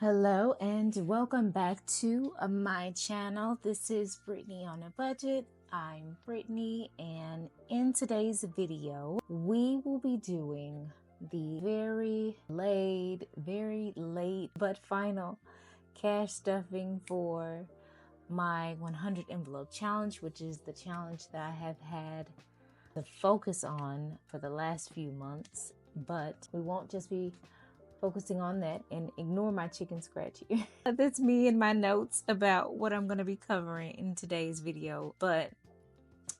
Hello and welcome back to my channel. This is Brittany on a Budget. I'm Brittany, and in today's video we will be doing the very late but final cash stuffing for my 100 envelope challenge, which is the challenge that I have had the focus on for the last few months. But we won't just be focusing on that, and ignore my chicken scratch here. That's me and my notes about what I'm going to be covering in today's video. But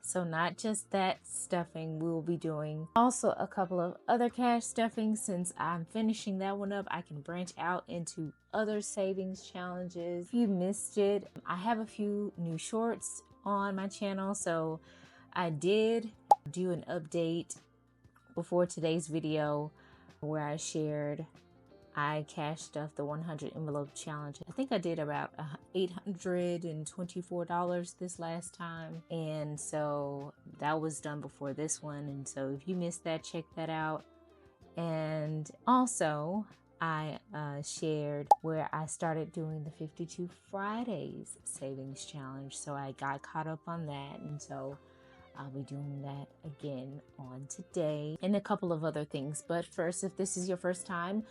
so not just that stuffing, we'll be doing also a couple of other cash stuffings. Since I'm finishing that one up, I can branch out into other savings challenges. If you missed it, I have a few new shorts on my channel, so I did do an update before today's video where I shared I cash stuffed the 100 envelope challenge. I think I did about $824 this last time, and so that was done before this one. And so if you missed that, check that out. And also I shared where I started doing the 52 Fridays savings challenge, so I got caught up on that, and so I'll be doing that again on today, and a couple of other things. But first, if this is your first time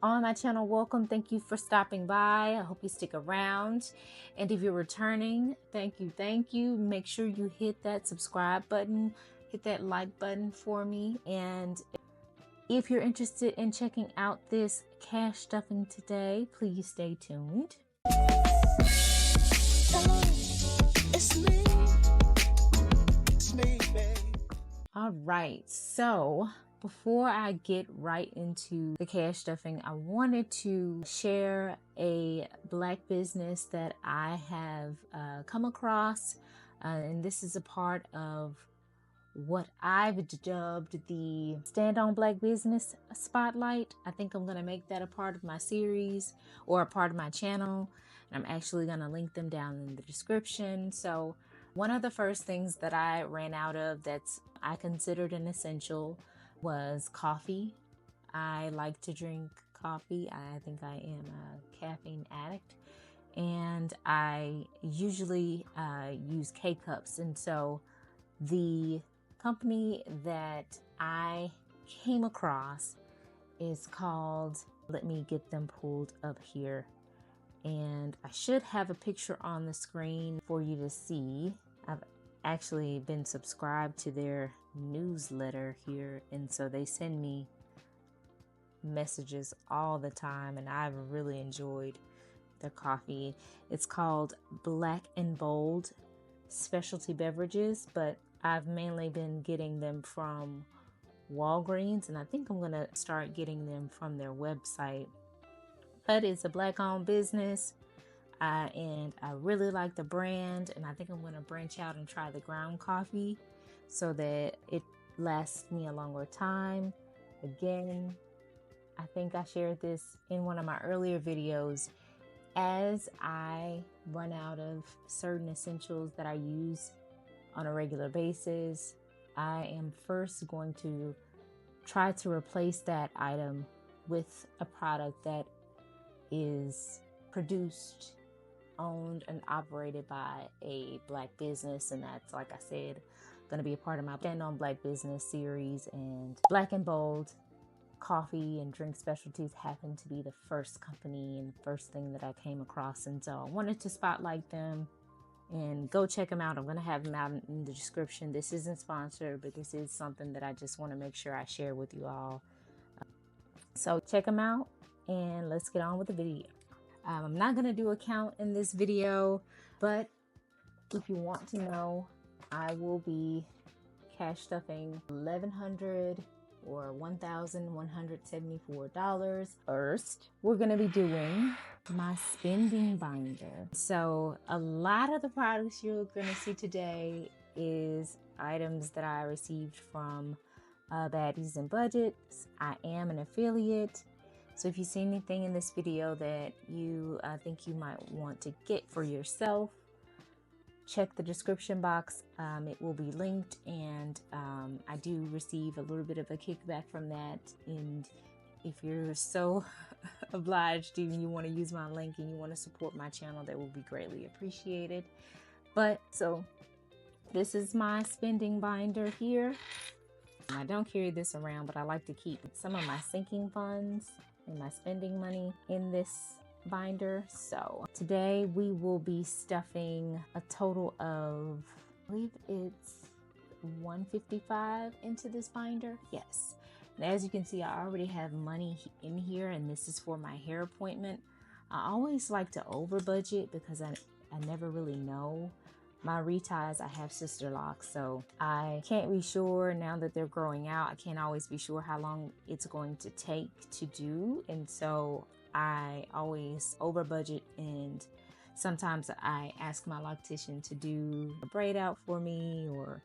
on my channel, welcome. Thank you for stopping by. I hope you stick around. And if you're returning, thank you. Make sure you hit that subscribe button, hit that like button for me. And if you're interested in checking out this cash stuffing today, please stay tuned. Hello, it's me. It's me, babe. All right, so before I get right into the cash stuffing, I wanted to share a Black business that I have come across, and this is a part of what I've dubbed the Stand on Black Business Spotlight. I think I'm going to make that a part of my series or a part of my channel, and I'm actually going to link them down in the description. So one of the first things that I ran out of that's I considered an essential was coffee. I like to drink coffee. I think I am a caffeine addict, and I usually use K-cups. And so the company that I came across is called, let me get them pulled up here, and I should have a picture on the screen for you to see. I've actually been subscribed to their newsletter here, and so they send me messages all the time, and I've really enjoyed their coffee. It's called Black and Bold Specialty Beverages, but I've mainly been getting them from Walgreens, and I think I'm gonna start getting them from their website. But it's a Black owned business, and I really like the brand, and I think I'm going to branch out and try the ground coffee so that it lasts me a longer time. Again, I think I shared this in one of my earlier videos. As I run out of certain essentials that I use on a regular basis, I am first going to try to replace that item with a product that is produced, owned, and operated by a Black business. And that's, like I said, going to be a part of my Stand on Black Business series. And Black and Bold Coffee and Drink Specialties happened to be the first company and first thing that I came across, and so I wanted to spotlight them and go check them out. I'm going to have them out in the description. This isn't sponsored, but this is something that I just want to make sure I share with you all. So check them out, and let's get on with the video. I'm not going to do a count in this video, but if you want to know, I will be cash stuffing $1,100 or $1,174. First, we're going to be doing my spending binder. So a lot of the products you're going to see today is items that I received from Baddies and Budgets. I am an affiliate. So if you see anything in this video that you think you might want to get for yourself, check the description box. It will be linked, and I do receive a little bit of a kickback from that. And if you're so obliged and you want to use my link and you want to support my channel, that will be greatly appreciated. But so this is my spending binder here. I don't carry this around, but I like to keep some of my sinking funds and my spending money in this binder. So today we will be stuffing a total of, I believe it's $155 into this binder. Yes. And as you can see, I already have money in here, and this is for my hair appointment. I always like to over budget because I never really know. My reties, I have sister locks, so I can't be sure now that they're growing out. I can't always be sure how long it's going to take to do, and so I always over budget, and sometimes I ask my loctician to do a braid out for me or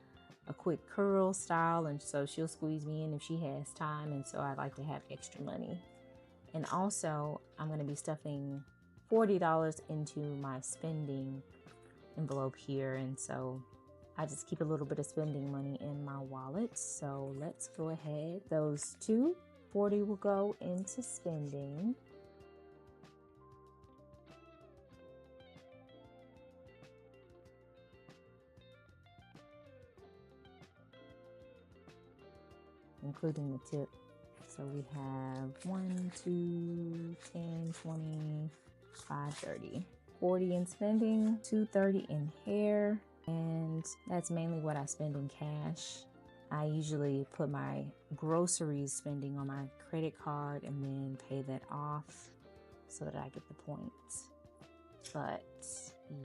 a quick curl style, and so she'll squeeze me in if she has time, and so I like to have extra money. And also I'm going to be stuffing $40 into my spending envelope here, and so I just keep a little bit of spending money in my wallet. So let's go ahead. Those $40 will go into spending. Including the tip. So we have 1, 2, 10, 20, 5, 30. 40 in spending, 230 in hair, and that's mainly what I spend in cash. I usually put my groceries spending on my credit card and then pay that off so that I get the points. But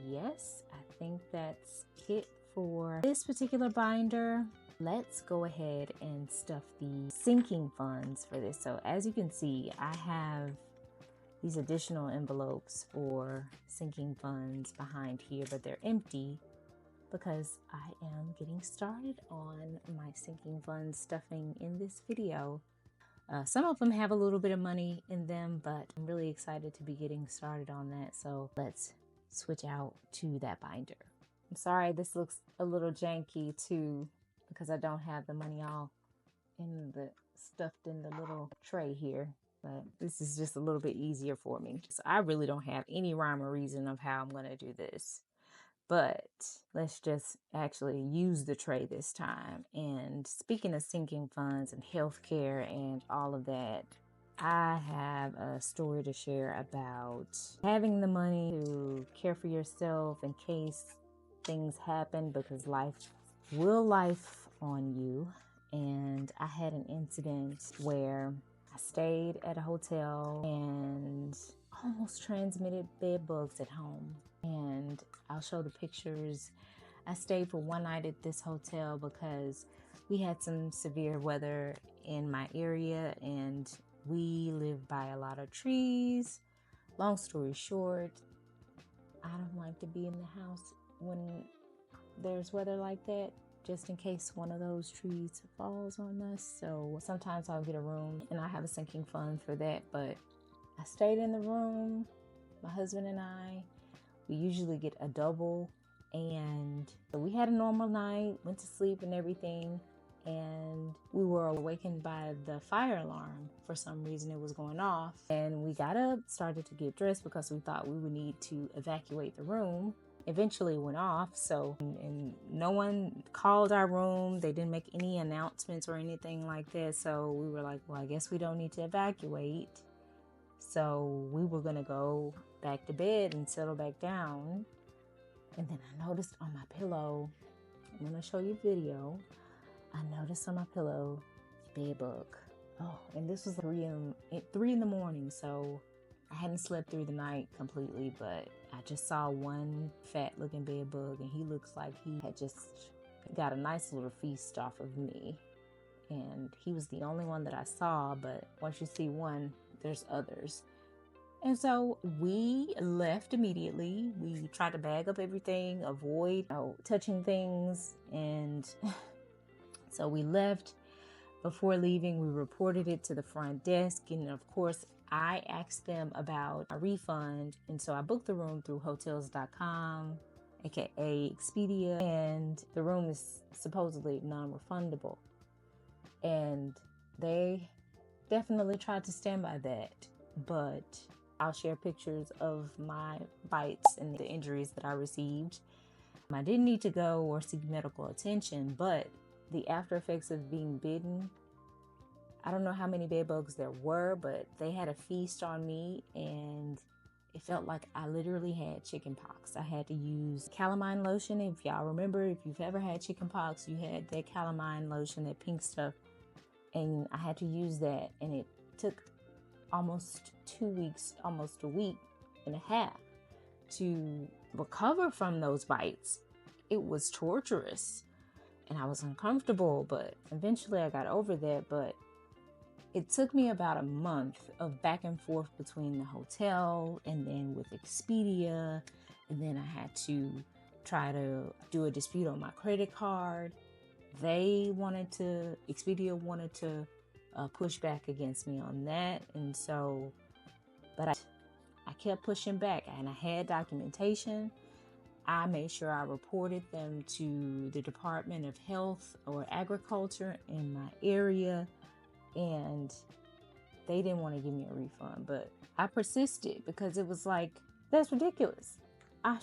yes, I think that's it for this particular binder. Let's go ahead and stuff the sinking funds for this. So as you can see, I have these additional envelopes for sinking funds behind here, but they're empty because I am getting started on my sinking funds stuffing in this video. Some of them have a little bit of money in them, but I'm really excited to be getting started on that. So let's switch out to that binder. I'm sorry this looks a little janky too, because I don't have the money all stuffed in the little tray here. But this is just a little bit easier for me. So I really don't have any rhyme or reason of how I'm going to do this. But let's just actually use the tray this time. And speaking of sinking funds and healthcare and all of that, I have a story to share about having the money to care for yourself in case things happen, because life will life on you. And I had an incident where I stayed at a hotel and almost transmitted bed bugs at home. And I'll show the pictures. I stayed for one night at this hotel because we had some severe weather in my area and we live by a lot of trees. Long story short, I don't like to be in the house when there's weather like that, just in case one of those trees falls on us. So sometimes I'll get a room and I have a sinking fund for that, but I stayed in the room. My husband and I, we usually get a double, and so we had a normal night, went to sleep and everything, and we were awakened by the fire alarm. For some reason it was going off, and we got up, started to get dressed because we thought we would need to evacuate the room. Eventually it went off, so and no one called our room. They didn't make any announcements or anything like that, so we were like, well, I guess we don't need to evacuate. So we were gonna go back to bed and settle back down, and then I noticed on my pillow, I'm gonna show you a video, I noticed on my pillow bed bug. Oh, and this was 3 in the morning, so I hadn't slept through the night completely, but I just saw one fat looking bed bug, and he looks like he had just got a nice little feast off of me. And he was the only one that I saw, but once you see one, there's others. And so we left immediately. We tried to bag up everything, avoid touching things, and so we left. Before leaving, we reported it to the front desk, and of course I asked them about a refund, and so I booked the room through hotels.com, aka Expedia, and the room is supposedly non-refundable. And they definitely tried to stand by that, but I'll share pictures of my bites and the injuries that I received. I didn't need to go or seek medical attention, but the after effects of being bitten, I don't know how many bed bugs there were, but they had a feast on me, and it felt like I literally had chicken pox. I had to use calamine lotion. If y'all remember, if you've ever had chicken pox, you had that calamine lotion, that pink stuff, and I had to use that, and it took almost 2 weeks, almost a week and a half to recover from those bites. It was torturous and I was uncomfortable, but eventually I got over that. But it took me about a month of back and forth between the hotel and then with Expedia, and then I had to try to do a dispute on my credit card. Expedia wanted to push back against me on that, and so, but I kept pushing back, and I had documentation. I made sure I reported them to the Department of Health or Agriculture in my area, and they didn't want to give me a refund, but I persisted because it was like, that's ridiculous. I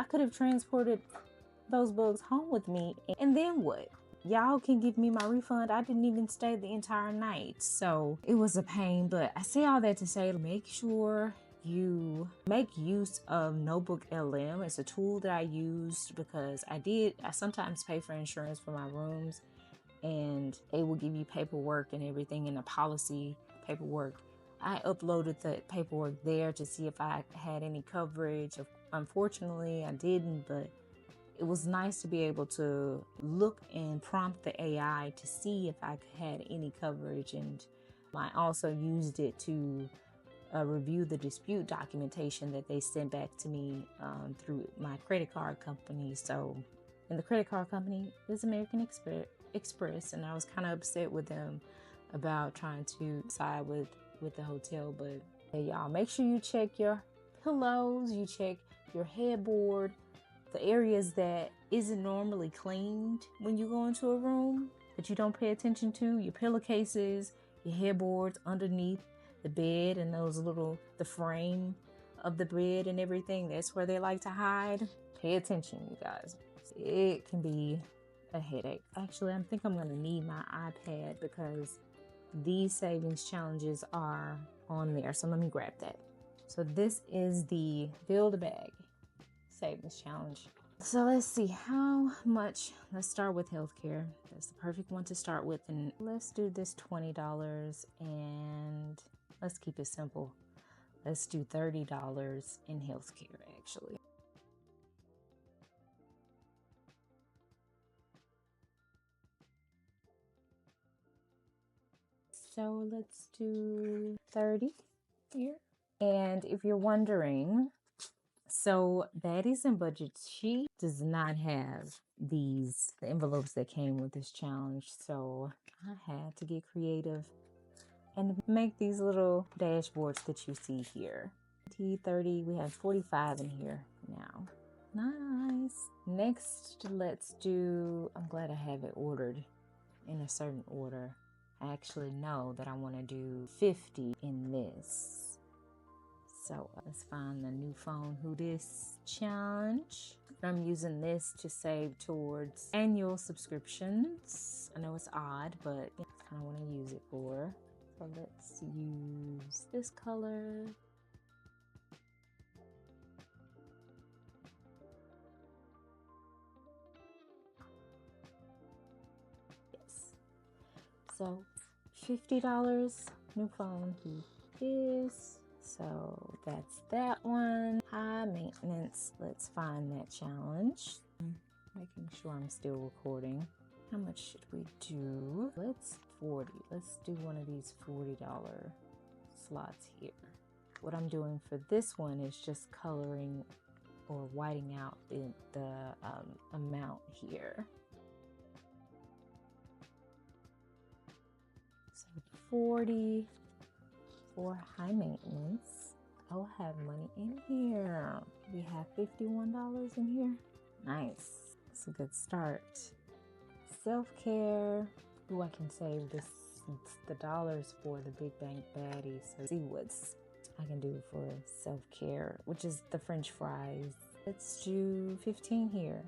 could have transported those bugs home with me, and then what? Y'all can give me my refund. I didn't even stay the entire night, so it was a pain. But I say all that to say, make sure you make use of Notebook LM. It's a tool that I used because I sometimes pay for insurance for my rooms, and they will give you paperwork and everything in a policy paperwork. I uploaded the paperwork there to see if I had any coverage. Unfortunately, I didn't, but it was nice to be able to look and prompt the AI to see if I had any coverage. And I also used it to review the dispute documentation that they sent back to me through my credit card company. So, and the credit card company is American Express, and I was kind of upset with them about trying to side with the hotel. But hey, y'all, make sure you check your pillows, you check your headboard, the areas that isn't normally cleaned when you go into a room that you don't pay attention to, your pillowcases, your headboards underneath the bed, and the frame of the bed and everything. That's where they like to hide. Pay attention, you guys. It can be a headache. Actually, I think I'm going to need my iPad because these savings challenges are on there. So let me grab that. So this is the Build a Bag Savings Challenge. So let's see how much. Let's start with healthcare. That's the perfect one to start with. And let's do this $20, and let's keep it simple. Let's do $30 in healthcare, actually. So let's do 30 here. And if you're wondering, so Baddies and Budgets, she does not have the envelopes that came with this challenge. So I had to get creative and make these little dashboards that you see here. 30, we have 45 in here now. Nice. Next, let's do, I'm glad I have it ordered in a certain order. I actually know that I want to do 50 in this. So let's find the new phone who this challenge. I'm using this to save towards annual subscriptions. I know it's odd, but that's kind of what I use it for. So let's use this color. Yes. So $50, new phone who this. So that's that one. High maintenance. Let's find that challenge. Making sure I'm still recording. How much should we do? Let's 40. Let's do one of these $40 slots here. What I'm doing for this one is just coloring or whiting out the amount here. So 40 for high maintenance. I'll have money in here. We have $51 in here. Nice. It's a good start. Self-care. Ooh, I can save this It's the dollars for the big bank baddies. So see what's I can do for self-care, which is the French fries. Let's do 15 here.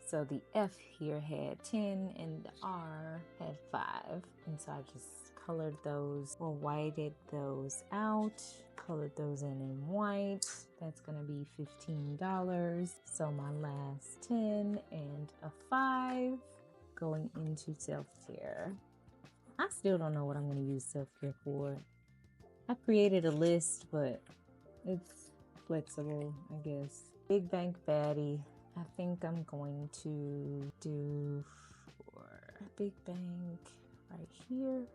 So the F here had 10 and the R had 5. And so I just colored those or whited those out, colored those in white. That's gonna be $15. So my last 10 and a 5 going into self-care. I still don't know what I'm gonna use self-care for. I created a list, but it's flexible, I guess. Big bank baddie. I think I'm going to do for big bank right here,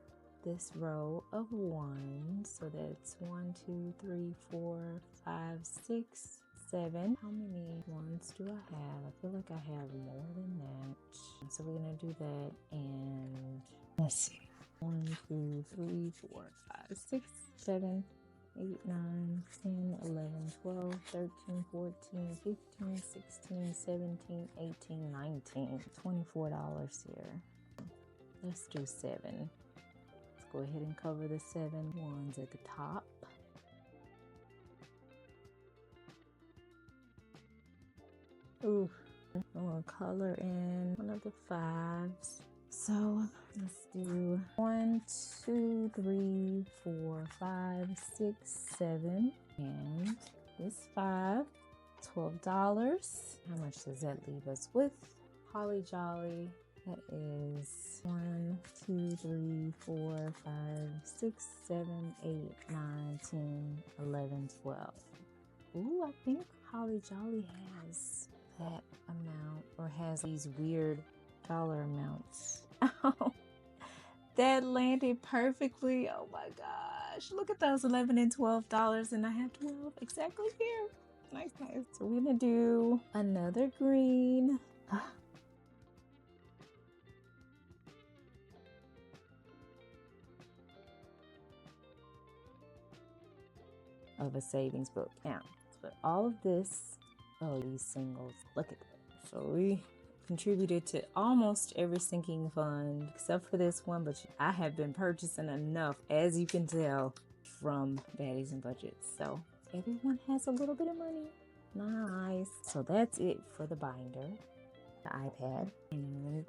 this row of 1. So that's 1, 2, 3, 4, 5, 6, 7. How many ones do I have? I feel like I have more than that. So we're gonna do that, and let's see. 1, 2, 3, 4, 5, 6, 7, 8, 9, 10, 11, 12, 13, 14, 15, 16, 17, 18, 19. $24 here. Let's do 7. Let's go ahead and cover the 7 ones at the top. Ooh, I'm gonna color in one of the 5s. So let's do 1, 2, 3, 4, 5, 6, 7, and this 5, $12. How much does that leave us with? Holly Jolly, that is 1, 2, 3, 4, 5, 6, 7, 8, 9, 10, 11, 12. Ooh, I think Holly Jolly has that amount, or has these weird dollar amounts. Oh, that landed perfectly. Oh my gosh, look at those, $11 and $12, and I have 12 exactly here. Nice. So we're gonna do another green. Of a savings book. Now, but all of this, oh, these singles, look at that. So we contributed to almost every sinking fund except for this one, but I have been purchasing enough, as you can tell, from Baddies and Budgets. So everyone has a little bit of money. Nice. So that's it for the binder, the iPad, and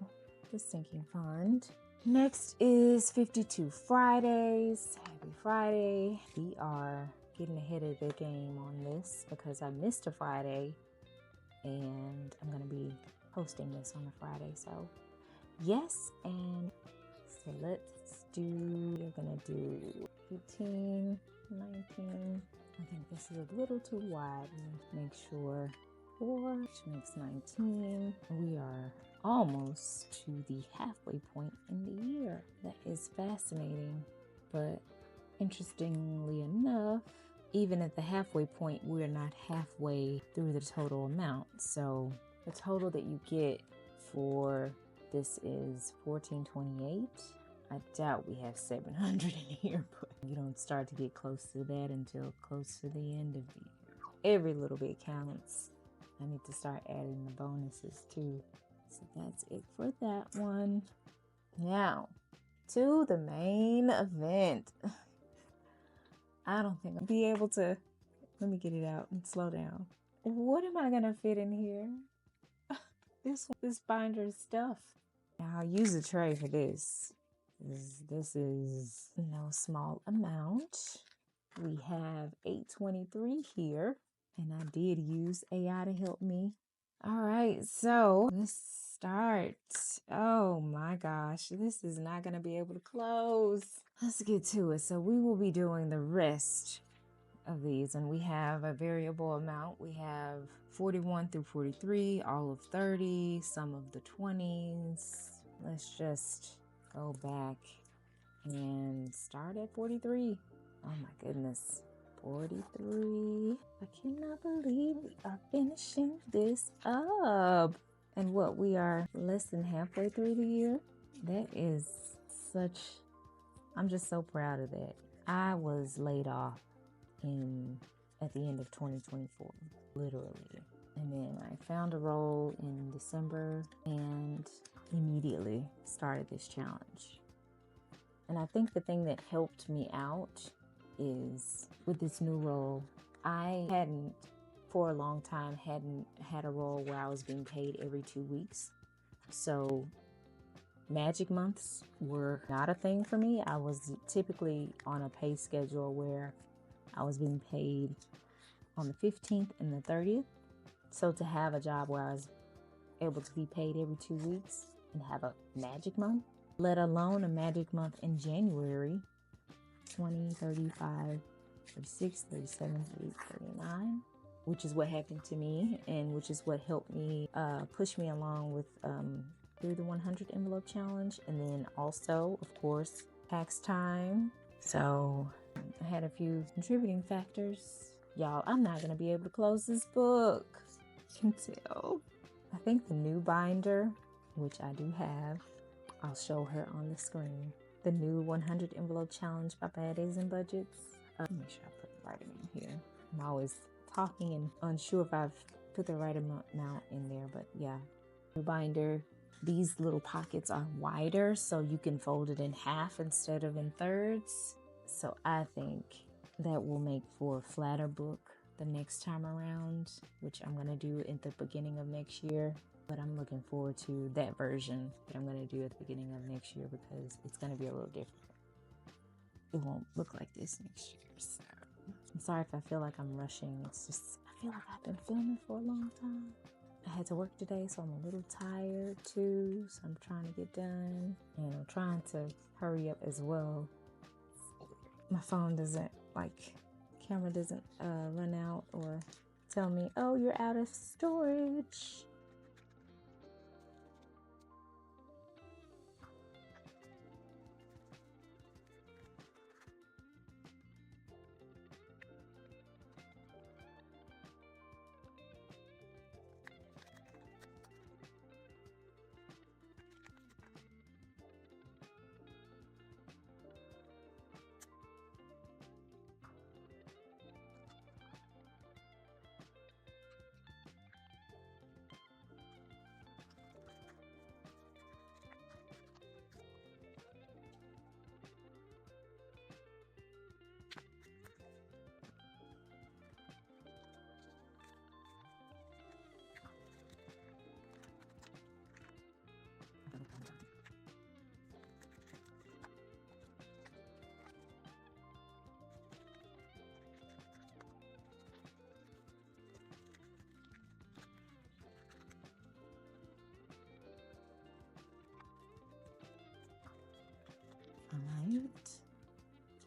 the sinking fund. Next is 52 Fridays. Happy Friday. We are getting ahead of the game on this because I missed a Friday, and I'm going to be posting this on a Friday. So yes, and so let's do, we're going to do 18, 19. I think this is a little too wide. Make sure 4, which makes 19. We are almost to the halfway point in the year. That is fascinating, but interestingly enough, even at the halfway point, we're not halfway through the total amount. So the total that you get for this is $14.28. I doubt we have 700 in here, but you don't start to get close to that until close to the end of the year. Every little bit counts. I need to start adding the bonuses too. So that's it for that one. Now, to the main event. I don't think I'll be able to. Let me get it out and slow down. What am I gonna fit in here? This binder stuff. Now I'll use a tray for this. This is no small amount. We have 823 here, and I did use AI to help me. All right, so let's start. Oh my gosh, this is not gonna be able to close. Let's get to it. So we will be doing the rest of these, and we have a variable amount. We have 41 through 43, all of 30, some of the 20s. Let's just go back and start at 43. Oh my goodness, 43. I cannot believe we are finishing this up. And what, we are less than halfway through the year? That is such, I'm just so proud of that. I was laid off at the end of 2024, literally. And then I found a role in December and immediately started this challenge. And I think the thing that helped me out is with this new role, I hadn't, for a long time, hadn't had a role where I was being paid every 2 weeks. So magic months were not a thing for me. I was typically on a pay schedule where I was being paid on the 15th and the 30th. So to have a job where I was able to be paid every 2 weeks and have a magic month, let alone a magic month in January, 20, 35, 36, 37, 38, 39, which is what happened to me and which is what helped me push me along with through the 100 envelope challenge. And then also, of course, tax time. So I had a few contributing factors. Y'all, I'm not going to be able to close this book until I think the new binder, which I do have, I'll show her on the screen. The new 100 envelope challenge by Baddies and Budgets. Make sure I put the right amount here. I'm always talking and unsure if I've put the right amount in there, but yeah. New binder. These little pockets are wider, so you can fold it in half instead of in thirds. So I think that will make for a flatter book the next time around, which I'm going to do at the beginning of next year. But I'm looking forward to that version that I'm going to do at the beginning of next year because it's going to be a little different. It won't look like this next year. So I'm sorry if I feel like I'm rushing. It's just, I feel like I've been filming for a long time. I had to work today, so I'm a little tired too. So I'm trying to get done and I'm trying to hurry up as well. My phone doesn't, camera doesn't run out or tell me, oh, you're out of storage.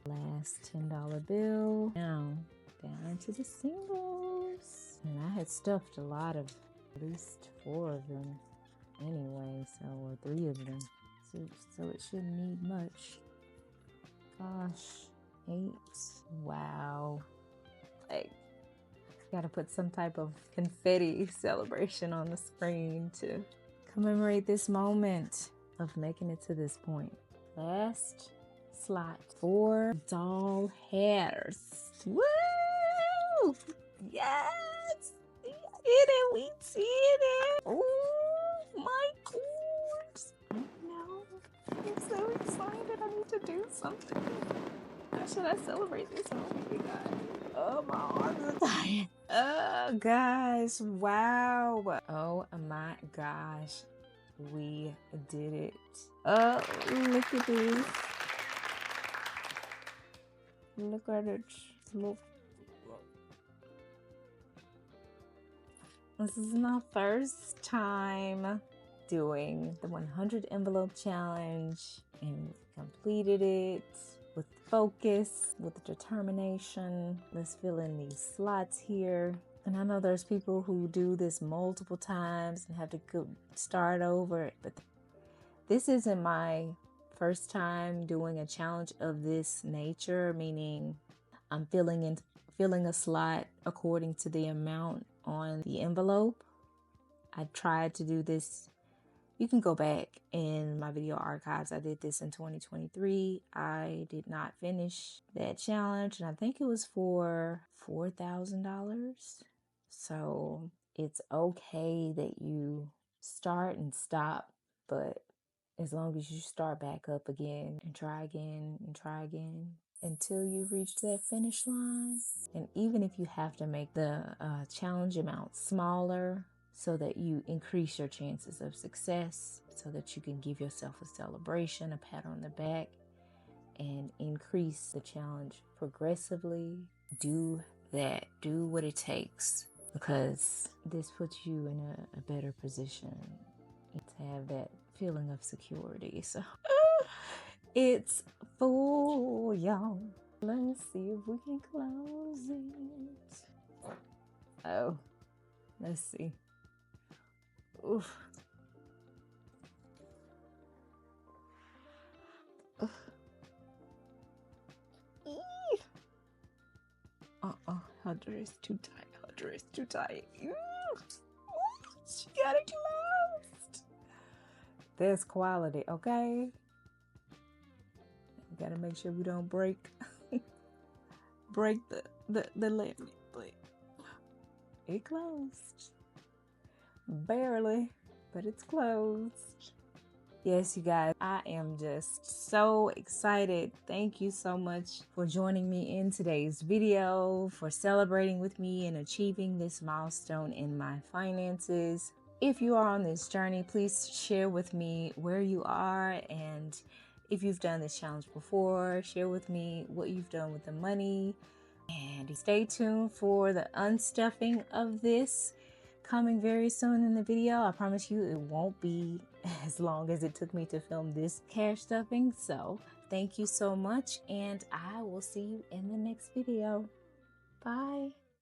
Last $10 bill. Now down to the singles. And I had stuffed a lot of, at least 4 of them anyway, or 3 of them. So it shouldn't need much. Gosh, 8. Wow. Gotta put some type of confetti celebration on the screen to commemorate this moment of making it to this point. Last slot, 4 doll hairs. Woo! Yes! We did it! We did it! Oh my gosh! No, I'm so excited. I need to do something. How should I celebrate this moment, you guys? Oh, my arms are tired. Oh, guys. Wow. Oh my gosh. We did it. Oh, look at this. Look at it. Look. This is my first time doing the 100 envelope challenge and completed it with focus, with determination. Let's fill in these slots here. And I know there's people who do this multiple times and have to start over, but this isn't my first time doing a challenge of this nature, meaning I'm filling a slot according to the amount on the envelope. I tried to do this. You can go back in my video archives. I did this in 2023. I did not finish that challenge, and I think it was for $4,000. So It's okay that you start and stop, but as long as you start back up again and try again and try again until you reach that finish line. And even if you have to make the challenge amount smaller so that you increase your chances of success, so that you can give yourself a celebration, a pat on the back, and increase the challenge progressively, do that. Do what it takes, because this puts you in a better position to have that feeling of security. So it's full, y'all. Let's see if we can close it. Oh, let's see. Oof. Oof. Her dress too tight. Her dress too tight. She got it closed. There's quality, okay? We gotta make sure we don't break the limit, but it closed. Barely, but it's closed. Yes, you guys, I am just so excited. Thank you so much for joining me in today's video, for celebrating with me and achieving this milestone in my finances. If you are on this journey, please share with me where you are, and if you've done this challenge before, share with me what you've done with the money. And stay tuned for the unstuffing of this coming very soon in the video. I promise you it won't be as long as it took me to film this cash stuffing. So thank you so much, and I will see you in the next video. Bye.